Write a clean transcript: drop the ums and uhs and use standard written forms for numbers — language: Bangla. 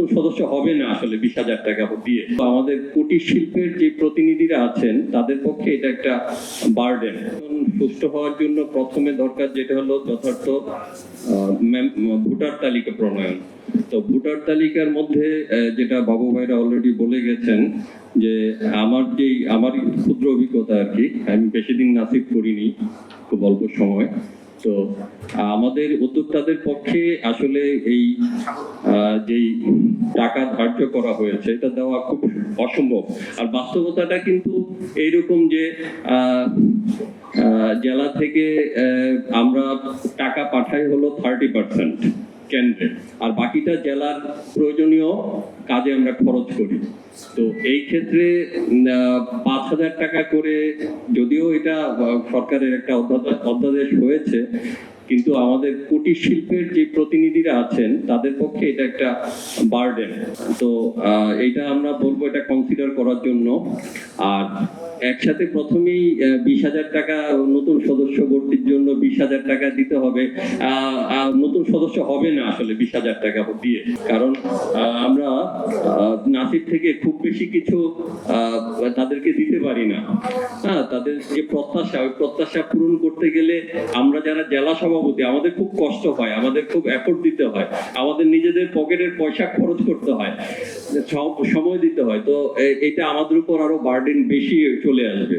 নতুন সদস্য হবে না আসলে 20,000 টাকা দিয়ে। তো আমাদের কুটির শিল্পের যে প্রতিনিধিরা আছেন তাদের পক্ষে এটা একটা বার্ডেন। সুষ্ঠু হওয়ার জন্য প্রথমে দরকার যেটা হলো যথার্থ ভোটার তালিকা প্রণয়ন। তো ভোটার তালিকার মধ্যে যেটা বাবু ভাইরা অলরেডি বলে গেছেন যে আমার ক্ষুদ্র অভিজ্ঞতা আর কি, আমি বেশি দিন নাসিব করিনি, খুব অল্প সময়। তো আমাদের উদ্যোক্তাদের পক্ষে আসলে এই যেই টাকা ধার্য করা হয়েছে এটা দেওয়া খুব অসম্ভব। আর বাস্তবতাটা কিন্তু এইরকম যে জেলা থেকে আমরা টাকা পাঠাই হলো 30% কেন্দ্রে, আর বাকিটা জেলার প্রয়োজনীয় কাজে আমরা খরচ করি। তো এই ক্ষেত্রে 5,000 টাকা করে, যদিও এটা সরকারের একটা অধ্যাদেশ হয়েছে, কিন্তু আমাদের কুটির শিল্পের যে প্রতিনিধিরা আছেন তাদের পক্ষে এটা একটা বার্ডেন। তো এটা আমরা বলবো এটা কনসিডার করার জন্য। আর একসাথে প্রথমেই 20,000 টাকা নতুন সদস্য ভর্তির জন্য 20,000 টাকা দিতে হবে, নতুন সদস্য হবে না আসলে 20,000 টাকা দিয়ে, কারণ আমরা নাসিব থেকে খুব বেশি কিছু তাদেরকে দিতে পারি না। তাদের যে প্রত্যাশা, ওই প্রত্যাশা পূরণ করতে গেলে আমরা যারা জেলা সভাপতি আমাদের খুব কষ্ট হয়, আমাদের খুব এফোর্ট দিতে হয়, আমাদের নিজেদের পকেটের পয়সা খরচ করতে হয়, সময় দিতে হয়। তো এটা আমাদের উপর আরো বার্ডেন বেশি চলে আসবে।